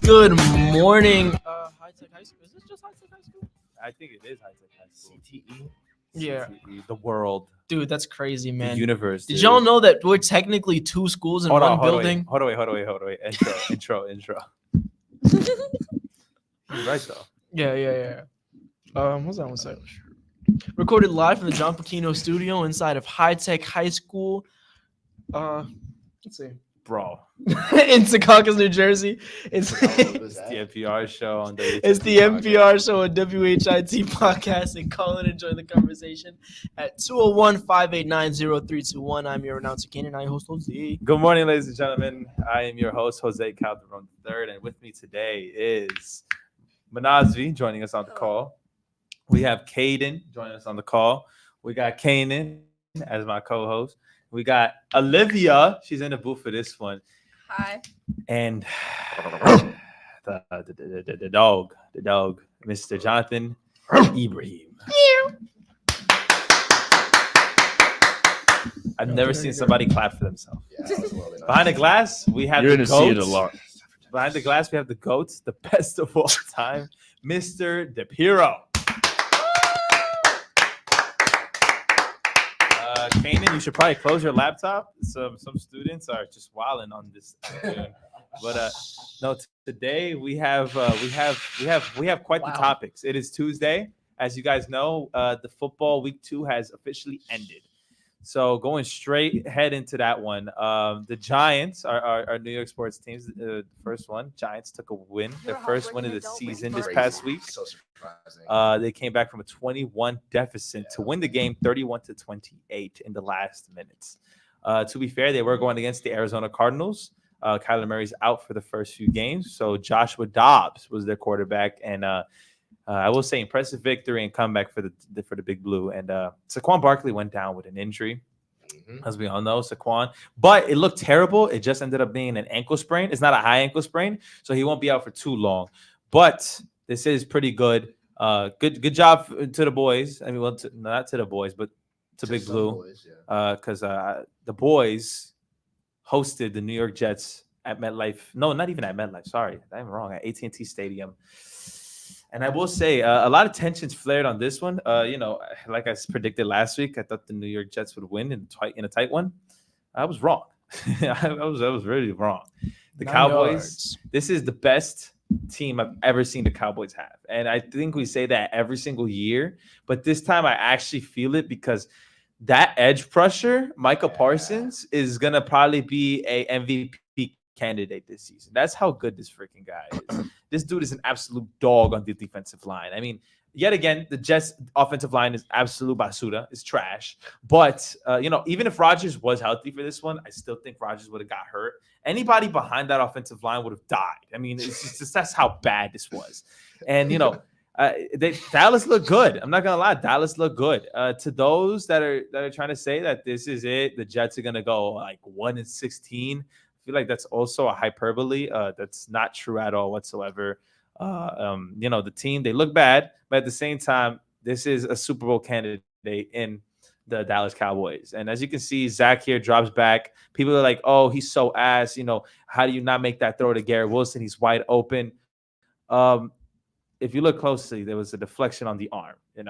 Good morning. High Tech High School. Is this just High Tech High School? I think it is High Tech High School. CTE. Yeah. CTE, the world, Dude, that's crazy, man. the universe. Did dude. y'all know that we're technically two schools in one building? Hold on, wait. Intro. You're right though. Yeah. What's that one say? Recorded live from the John Pacino studio inside of High Tech High School. Let's see. Bro, in Secaucus, New Jersey. It's the MPR show on the It's the MPR show on WHIT podcast, and call and enjoy the conversation at 201-589-0321. I'm your announcer, Ken, and I host Jose. Good morning, ladies and gentlemen. I am your host, Jose Calderon III, and with me today is Manazvi joining us on the call. We have Caden joining us on the call. We got Kanan as my co-host. We got Olivia. She's in the booth for this one. Hi. And the dog, Mr. Jonathan Ibrahim. I've never seen somebody clap for themselves. Behind the glass, we have You're the gonna see it goats. a lot. Behind the glass, we have the goats, the best of all time, Mr. DePiro. Kanan, you should probably close your laptop. Some students are just wilding on this afternoon. But no, today we have quite the topics. It is Tuesday, as you guys know. The football week 2 has officially ended. So going straight head into that one, the Giants, our New York sports teams, the first one, Giants took a win, their first win of the season this past week. So surprising. They came back from a 21 deficit to win the game 31-28 in the last minutes. To be fair, they were going against the Arizona Cardinals. Kyler Murray's out for the first few games, so Joshua Dobbs was their quarterback, and I will say impressive victory and comeback for the Big Blue. And Saquon Barkley went down with an injury, as we all know, Saquon. But it looked terrible. It just ended up being an ankle sprain. It's not a high ankle sprain, so he won't be out for too long. But this is pretty good. Good job to the boys. I mean, well, not to the boys, but to Big Blue, because the boys hosted the New York Jets at MetLife. No, not even at MetLife. Sorry, I'm wrong. At AT&T Stadium. And I will say a lot of tensions flared on this one. Like I predicted last week, I thought the New York Jets would win in a tight one. I was wrong. I was really wrong. The Cowboys. This is the best team I've ever seen the Cowboys have, and I think we say that every single year. But this time, I actually feel it because that edge pressure, Micah Parsons, is gonna probably be a MVP candidate this season. That's how good this freaking guy is. This dude is an absolute dog on the defensive line. I mean, yet again, the Jets offensive line is absolute basura. It's trash. But, even if Rodgers was healthy for this one, I still think Rodgers would have got hurt. Anybody behind that offensive line would have died. I mean, it's just that's how bad this was. And, Dallas looked good. I'm not going to lie. Dallas looked good. To those that are trying to say that this is it, the Jets are going to go like 1-16. I feel like that's also a hyperbole. That's not true at all whatsoever. The team, they look bad, but at the same time, this is a Super Bowl candidate in the Dallas Cowboys. And as you can see, Zach here drops back. People are like, oh, he's so ass. How do you not make that throw to Garrett Wilson? He's wide open. If you look closely, there was a deflection on the arm, it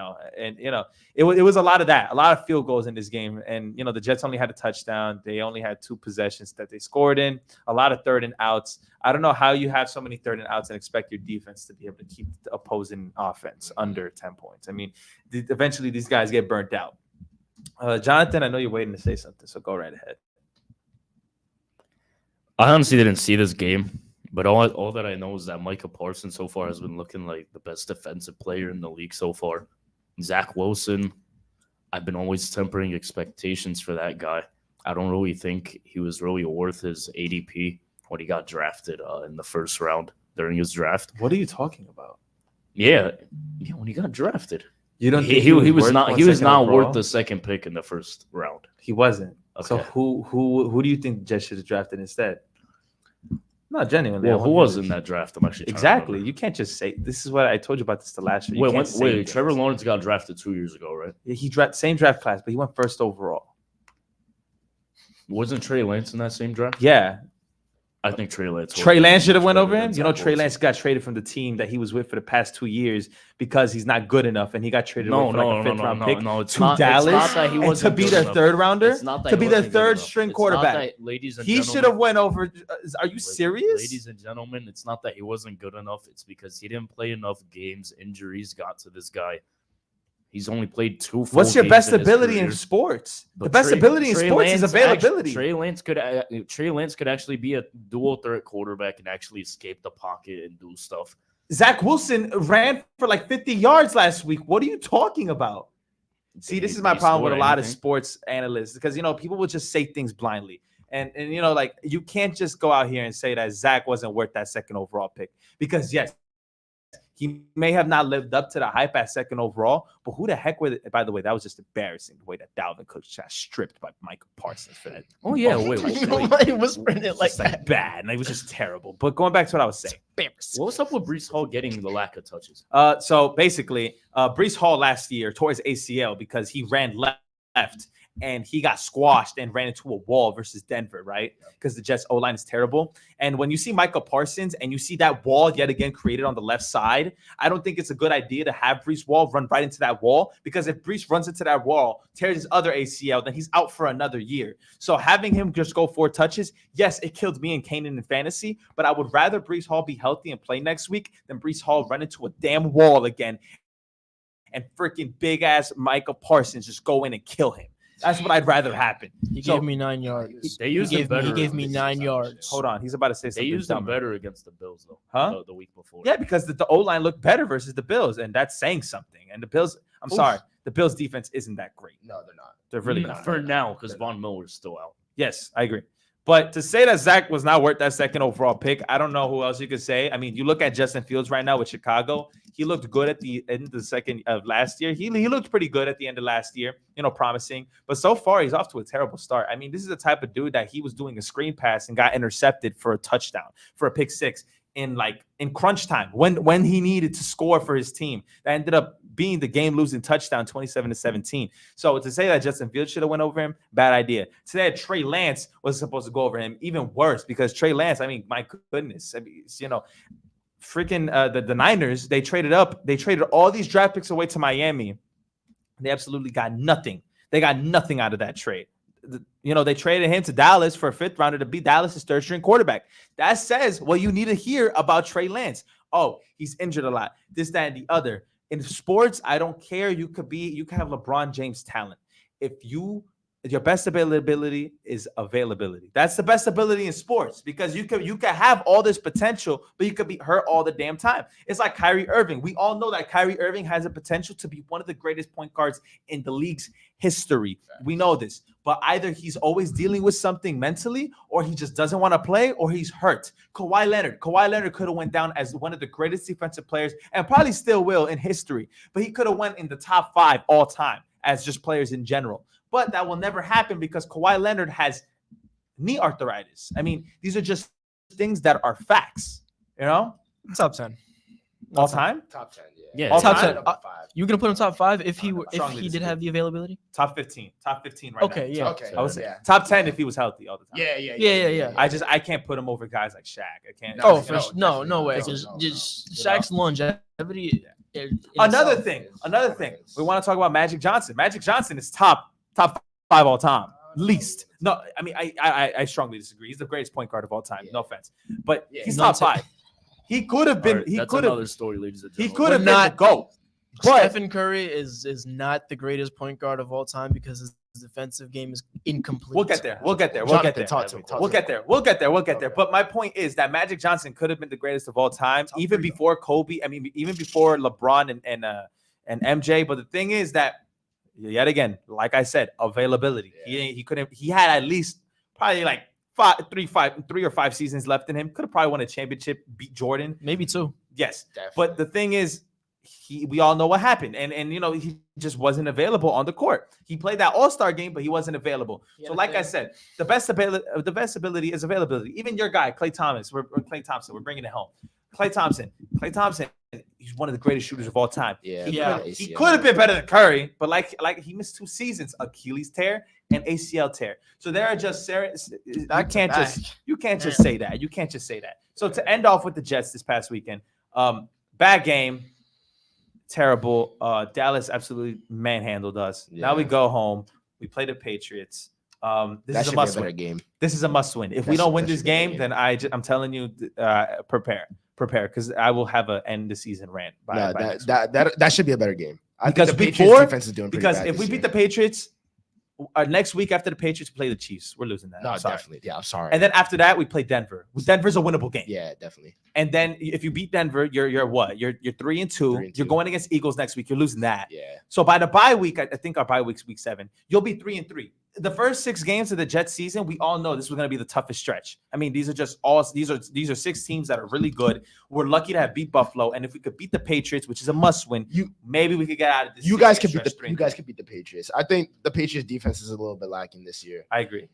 was a lot of that, a lot of field goals in this game. And, the Jets only had a touchdown. They only had 2 possessions that they scored in, a lot of third and outs. I don't know how you have so many third and outs and expect your defense to be able to keep the opposing offense under 10 points. I mean, eventually these guys get burnt out. Jonathan, I know you're waiting to say something, so go right ahead. I honestly didn't see this game. But all that I know is that Micah Parsons so far has been looking like the best defensive player in the league so far. Zach Wilson, I've been always tempering expectations for that guy. I don't really think he was really worth his ADP when he got drafted in the first round during his draft. What are you talking about? Yeah, when he got drafted. You don't think he was not overall? worth the second pick in the first round. He wasn't. Okay. So who do you think the Jets should have drafted instead? No, genuinely. Well, who was in that draft? I'm actually exactly. You can't just say this is what I told you about this the last year. Wait, Trevor Lawrence got drafted 2 years ago, right? Yeah, same draft class, but he went first overall. Wasn't Trey Lance in that same draft? Yeah. I think Trey Lance. Trey Lance should have went over him. Zach You know, Trey Wilson. Lance got traded from the team that he was with for the past 2 years because he's not good enough, and he got traded away for like a fifth round pick no. It's to not Dallas It's not that he and to wasn't be good their enough. third rounder, It's not that to he be their wasn't good third enough. string It's not quarterback. that, ladies and He gentlemen, should have went over. Are you serious? Ladies and gentlemen, it's not that he wasn't good enough. It's because he didn't play enough games. Injuries got to this guy. He's only played 2 full What's your games best in his ability career. in sports? The But best ability in Trey sports is Lance availability. Trey Lance could actually be a dual threat quarterback and actually escape the pocket and do stuff. Zach Wilson ran for like 50 yards last week. What are you talking about? See, this is my He problem with a scored lot of anything. sports analysts because, you know, people will just say things blindly. And you know, like, you can't just go out here and say that Zach wasn't worth that second overall pick because, yes, he may have not lived up to the hype at second overall, but who the heck were by the way, that was just embarrassing the way that Dalvin Cook got stripped by Michael Parsons for that. Oh yeah, wait. Why whispering it like Just, like, that? bad. And it was just terrible. But going back to what I was saying. What's up with Brees Hall getting the lack of touches? So basically, Brees Hall last year tore his ACL because he ran left and he got squashed and ran into a wall versus Denver, right? Because the Jets O-line is terrible. And when you see Michael Parsons and you see that wall yet again created on the left side, I don't think it's a good idea to have Brees Hall run right into that wall because if Brees runs into that wall, tears his other ACL, then he's out for another year. So having him just go 4 touches, yes, it killed me and Kanan in fantasy, but I would rather Brees Hall be healthy and play next week than Brees Hall run into a damn wall again and freaking big ass Michael Parsons just go in and kill him. That's what I'd rather happen. He So- gave me 9 yards. They used him better. He gave me 9 yards. Hold on, he's about to say They something. used him dumber. better against the Bills though. Huh? The week before. Yeah, because the O-line looked better versus the Bills, and that's saying something. And the Bills, I'm sorry, the Bills defense isn't that great. No, they're not. They're really not. For now, because Von Miller's still out. Yes, I agree. But to say that Zach was not worth that second overall pick, I don't know who else you could say. I mean, you look at Justin Fields right now with Chicago. He looked good at the end of the second of last year. He looked pretty good at the end of last year, you know, promising. But so far, he's off to a terrible start. I mean, this is the type of dude that he was doing a screen pass and got intercepted for a touchdown, for a pick six in crunch time when he needed to score for his team. That ended up being the game-losing touchdown, 27-17. So to say that Justin Fields should have went over him, bad idea. To say that Trey Lance was supposed to go over him, even worse, because Trey Lance, I mean, my goodness, I mean, you know, freaking the Niners, they traded up. They traded all these draft picks away to Miami. They absolutely got nothing. They got nothing out of that trade. You know, they traded him to Dallas for a 5th rounder to be Dallas's 3rd-string quarterback. That says what you need to hear about Trey Lance. Oh, he's injured a lot. This, that, and the other. In sports, I don't care. You can have LeBron James talent. If your best ability is availability. That's the best ability in sports because you can have all this potential, but you could be hurt all the damn time. It's like Kyrie Irving. We all know that Kyrie Irving has a potential to be one of the greatest point guards in the league's history. We know this, but either he's always dealing with something mentally, or he just doesn't want to play, or he's hurt. Kawhi Leonard could have went down as one of the greatest defensive players, and probably still will in history. But he could have went in the top 5 all time as just players in general. But that will never happen because Kawhi Leonard has knee arthritis. I mean, these are just things that are facts, you know? Top 10. All time? Top 10, yeah. Yeah, All top time? 10. Five. You gonna put him top 5 if he Strongly did disagree. have the availability? Top 15. Top 15 right Okay, now. yeah. Okay. I would say yeah. top 10 if he was healthy all the time. Yeah. I can't put him over guys like Shaq. I can't. Oh, No, for no, sure. No, no way. definitely Just, not. just No. Shaq's longevity. Another itself thing. is- Another thing. We want to talk about Magic Johnson. Magic Johnson is top 5 all time. Least. No, I mean, I strongly disagree. He's the greatest point guard of all time. Yeah. No offense, but Yeah, he's no, top it's- 5. He could have been. Alright, He that's could have. another story, ladies and He gentlemen. could have been not- the GOAT. But Stephen Curry is not the greatest point guard of all time because his defensive game is incomplete. we'll get there. We'll get there. We'll Jonathan, get there. talk to me. We'll get there. We'll get there. We'll get there. But my point is that Magic Johnson could have been the greatest of all time, Top even 3, before Kobe. I mean, even before LeBron and MJ. But the thing is that, yet again, like I said, availability. Yeah. He couldn't. He had at least probably like 3 or 5 seasons left in him. Could have probably won a championship, beat Jordan. Maybe 2. Yes, Definitely. but the thing is, we all know what happened, and you know, he just wasn't available on the court. He played that All-Star game, but he wasn't available. So, like I said, the best ability is availability. Even your guy, Klay Thompson, we're bringing it home. Klay Thompson he's one of the greatest shooters of all time. Yeah, He could have been better than Curry, but like he missed 2 seasons, Achilles tear and ACL tear. So there are just you can't just say that. You can't just say that. So to end off with the Jets this past weekend, bad game, terrible. Dallas absolutely manhandled us. Yeah. Now we go home. We play the Patriots. This is a must win game. This is a must win. If we don't win this game, then I'm telling you, prepare because I will have an end the season rant. That should be a better game. Because think the Patriots defense is doing pretty bad if we this beat year. the Patriots, next week after the Patriots play the Chiefs, we're losing that. No, I'm sorry. definitely. Yeah, I'm sorry. And then after that, we play Denver. Denver's a winnable game. Yeah, definitely. And then if you beat Denver, you're what? You're 3-2. You're going against Eagles next week. You're losing that. Yeah. So by the bye week, I think our bye week's week 7. You'll be 3-3. The first 6 games of the Jets season, we all know this was going to be the toughest stretch. I mean, these are 6 teams that are really good. We're lucky to have beat Buffalo, and if we could beat the Patriots, which is a must-win, maybe we could get out of this. You guys could beat the Patriots. I think the Patriots defense is a little bit lacking this year. I agree.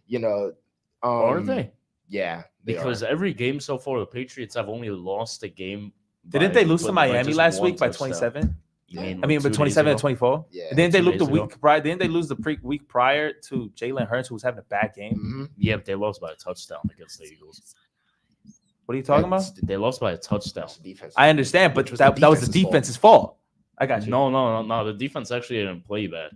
Are they? Yeah, because every game so far, the Patriots have only lost a game. Didn't they lose to Miami last week by 27? But 27 and 24. Yeah. Didn't they lose the week prior? Didn't they lose the week prior to Jalen Hurts, who was having a bad game? Mm-hmm. Yeah, but they lost by a touchdown against the Eagles. What are you talking about? They lost by a touchdown. I understand, but that was the defense's fault. I got you. No. The defense actually didn't play bad.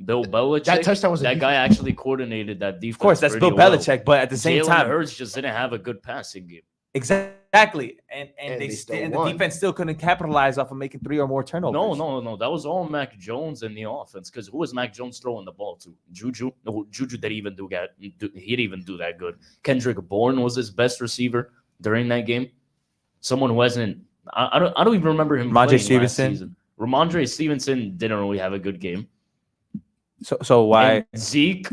Bill Belichick. That touchdown was that guy actually coordinated that defense. Of course, that's Bill Belichick, but at the same time, Hurts just didn't have a good passing game. Exactly, and the defense still couldn't capitalize off of making 3 or more turnovers. No. That was all Mac Jones and the offense. Because who was Mac Jones throwing the ball to? Juju. No, Juju didn't even do that. He didn't even do that good. Kendrick Bourne was his best receiver during that game. Someone who hasn't. I don't even remember him. Ramondre Stevenson. Ramondre Stevenson didn't really have a good game. So why and Zeke?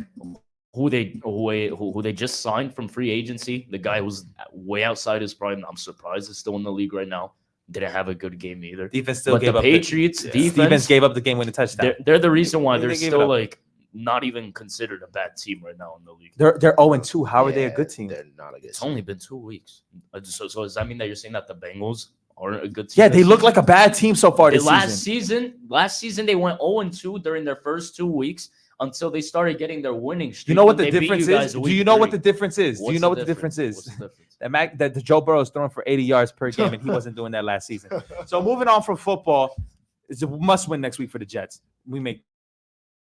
Who they just signed from free agency, the guy who's way outside his prime. I'm surprised is still in the league right now. Didn't have a good game either. Defense still gave the up. Patriots defense gave up the game-winning touchdown. They're the reason why they're still like not even considered a bad team right now in the league. They're 0-2. How are they a good team? They're not a good It's team. only been 2 weeks. So does that mean that you're saying that the Bengals aren't a good team? Yeah, they look like a bad team so far this season. Last season they went 0-2 during their first 2 weeks. Until they started getting their winning streak. You know what the difference is? Do you know what the difference is? Do you know what the difference is? What's the difference? That the Joe Burrow is throwing for 80 yards per game, and he wasn't doing that last season. So moving on from football, it's a must win next week for the Jets. We made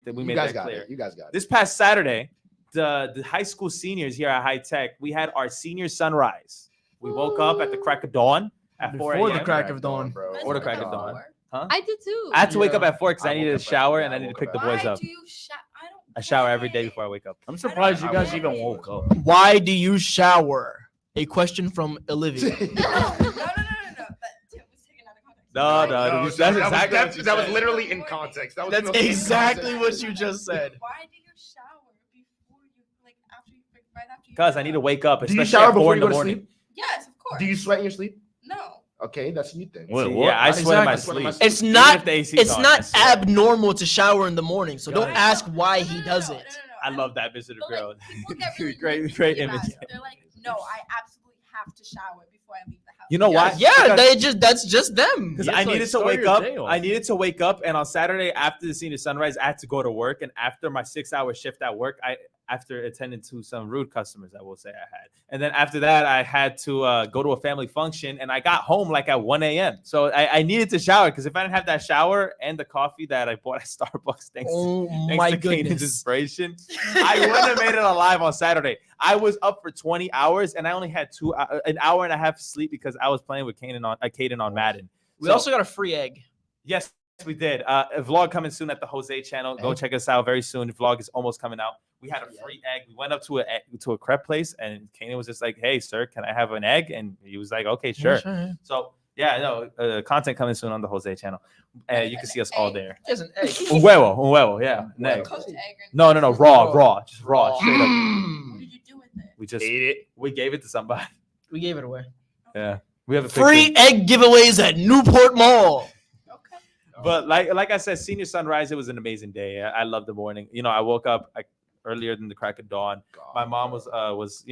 that clear. You guys got it. This past Saturday, the high school seniors here at High Tech, we had our senior sunrise. We woke up at the crack of dawn at 4 a.m. Before the crack of dawn, bro. Or the crack of dawn. Huh? I did too. I had to wake up at 4 because I I needed a woke up shower at- and I needed to pick the Why boys up. do you I shower every day before I wake up. I'm surprised you guys even woke up. why do you shower? A question from Olivia. No. But Tim was taken out of context. No, that's exactly what you that was said. literally in context. That was That's in exactly context. what you just said. Why do you shower before you right after you? Because I need to wake up, Do you especially shower at 4 before in you the go to morning. sleep? Yes, of course. Do you sweat in your sleep? No. Okay, that's a you thing. Wait, See, what? Yeah, I sweat in my Exactly. sleep. It's not. Even if the AC's It's on, I not sweat. abnormal to shower in the morning. So don't Guys. ask why he does it. I love that visitor But, girl. like, people get really Great nitpicky image. about it. They're like, no, I absolutely have to shower before I leave the house. You know why? Yeah, that's just them. Because Yeah, I it's needed like, to start wake your up. day off. I needed to wake up, and on Saturday after the senior sunrise, I had to go to work. And after my 6-hour shift at work, after attending to some rude customers, I will say I had. And then after that, I had to go to a family function, and I got home like at 1 a.m. So I needed to shower because if I didn't have that shower and the coffee that I bought at Starbucks, thanks My to Kanan's goodness. inspiration, I wouldn't have made it alive on Saturday. I was up for 20 hours, and I only had an hour and a half sleep because I was playing with Caden on Madden. We So- also got a free egg. Yes, we did. A vlog coming soon at the Jose channel. Go check us out very soon. The vlog is almost coming out. We had a free egg. We went up to a crepe place, and Kanan was just like, "Hey, sir, can I have an egg?" And he was like, "Okay, sure." So yeah, no, content coming soon on the Jose channel. You can see us all there. There's an egg. Un huevo, yeah, an egg. Cooked egg. No, raw, just raw, straight up. What did you do with it? We just Ate it. we gave it to somebody. We gave it away. Yeah, we have a Free picture. egg giveaways at Newport Mall. Okay. But like I said, senior sunrise, it was an amazing day. I loved the morning. I woke up earlier than the crack of dawn. My mom was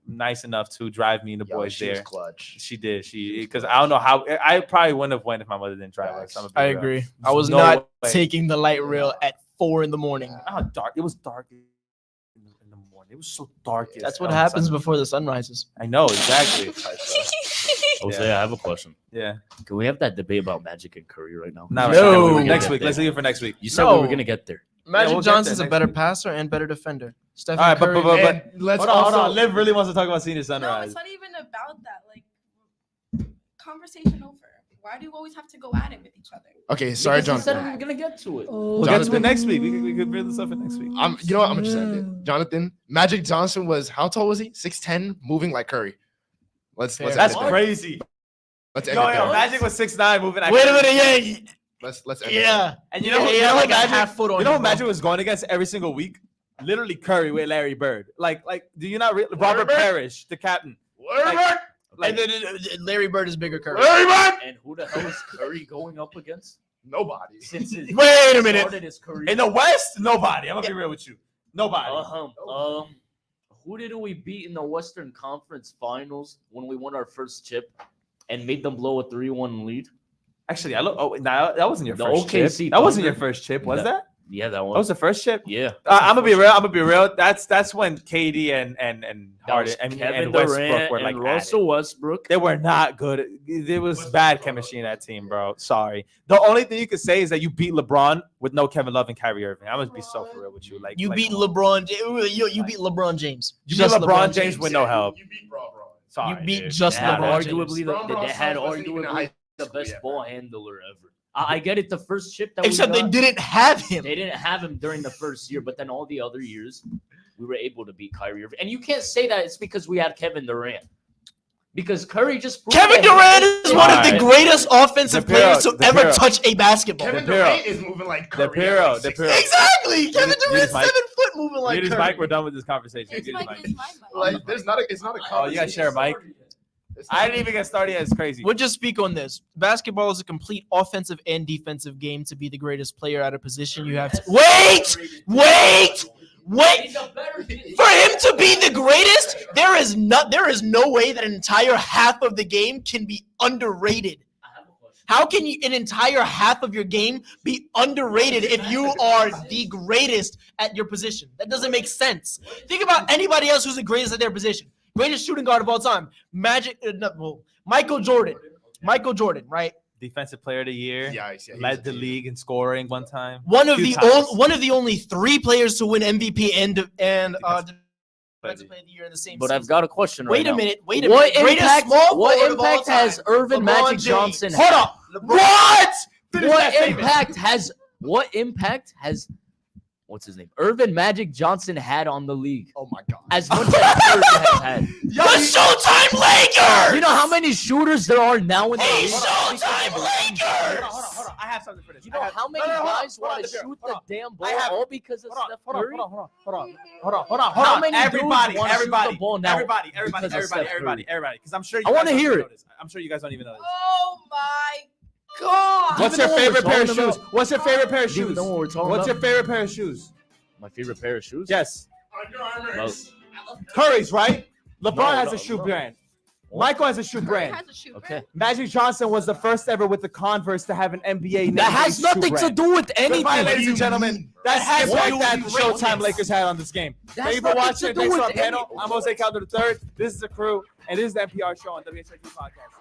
nice enough to drive me and the Yo, boys she was there. clutch. She did. Because I don't know how. I probably wouldn't have went if my mother didn't drive us. I'm gonna be I real. agree. I There's was no not way. taking the light rail at 4 in the morning. How dark it was dark in the morning. It was so dark. That's what on happens Sunday. before the sun rises. I know exactly. Jose, I have a question. Yeah. Can we have that debate about Magic and Curry right now? Not No. right now. Next Get week. there. Let's leave it for next week. You said we were No. gonna get there. Magic we'll get Johnson's there a better next week. passer and better defender. Stephen All right, Curry. but And let's hold on, also hold on. Liv really wants to talk about Senior No, Sunrise. it's not even about that. Like, conversation over. Why do you always have to go at it with each other? Okay, sorry, Because you said Jonathan. we were gonna get to it. We'll get to Jonathan. it next week. We could bring this up for next week. You know what? I'm gonna just end it. Jonathan, Magic Johnson was how tall was he? 6'10", moving like Curry. Let's end That's it there. crazy. Let's end Yo, it yo, there. Magic was 6'9", moving. Wait a minute, yeah, Let's end it yeah. And Yeah, he had like a half foot on You know him, who bro. Magic was going against every single week? Literally Curry with Larry Bird. Like, do you not Robert Bird? Parrish, the captain? there. Like, And then Larry Bird is bigger Curry. And who the hell is Curry going up against? Nobody. Since his Wait a minute. started his career. in the West, nobody. I'm gonna be real with you. Nobody. Who did we beat in the Western Conference Finals when we won our first chip and made them blow a 3-1 lead? Actually, I look. Oh, nah, that wasn't your The first OKC chip. That wasn't your Thunder. first chip, was That- that? Yeah, that That one. was the first chip. Yeah. I'm gonna be real. That's when KD and That was Harden Kevin and Westbrook Durant were like and at it. Russell Westbrook. They were not good. There was bad chemistry in that team, bro. Sorry. The only thing you could say is that you beat LeBron with no Kevin Love and Kyrie Irving. I must be so for real with you. Like You like, beat LeBron. You beat LeBron James. You Just beat LeBron James with no help. You beat Bro. Sorry, You beat dude. just They had LeBron arguably, James. they had arguably the best ball handler ever. I get it. The first chip that Except we they got, didn't have him. they didn't have him during the first year, but then all the other years, we were able to beat Kyrie Irving. And you can't say that it's because we had Kevin Durant. Because Curry just proved Kevin that he- Durant is one of the Alright. greatest offensive DePiro, players to ever DePiro. touch a basketball. Kevin Piro. Durant is moving like The Curry. Piro, Like the 6'10". Piro. Exactly. Kevin Mute Durant's his mic. 7 foot moving like Mute his Curry. mic. We're done with this conversation. His Mute his mic mic. is my mic. Like there's not a conversation. Oh, you gotta share a mic. I didn't even get started yet. It's crazy. We'll just speak on this. Basketball is a complete offensive and defensive game. To be the greatest player at a position, you have to wait. He's a better- For him to be the greatest, there is no way that an entire half of the game can be underrated. I have a question. How can an entire half of your game be underrated if you are the greatest at your position? That doesn't make sense. Think about anybody else who's the greatest at their position. Greatest shooting guard of all time. Michael Jordan, right? Defensive Player of the Year. Yeah, he Led the league in scoring one time. One of Few the times. only 3 players to win MVP and Defensive Player of the Year in the same But season. I've got a question right Wait now. a minute. What What impact, small what forward of all impact has time? Irvin LeBron Magic James. Johnson Hold had? up. What? Finish that What statement. impact has what's his name? Irvin Magic Johnson had on the league. Oh my god. As much as Curry has had. The Showtime Lakers. You know how many shooters there are now in the Hey, league? Showtime Lakers. Hold on. I have something for this. You know how many guys want to shoot the damn ball all because of Steph Curry? Hold on. How many dudes Everybody, wanna shoot the ball now everybody, because of Steph Curry? because I'm sure you I guys wanna don't hear even it. know this. I'm sure you guys don't even know this. Oh my god! What's Even your know what favorite we're pair of talking shoes? about. What's your favorite pair of Do you shoes? know what we're talking What's your about? favorite pair of shoes? My favorite pair of shoes? Yes. Well, Curry's, right? LeBron No, has no, a shoe no. brand. Michael has a shoe Curry brand. has a shoe Okay. brand. Magic Johnson was the first ever with the Converse to have an NBA name. That has nothing to do with anything. Goodbye, ladies and gentlemen. That has What? impact that What? Showtime Lakers had on this game. That Thank has you for nothing watching. to do Thanks for our with panel. any- I'm Jose Calder III. This is the crew, and this is the MPR show on WHIQ Podcast.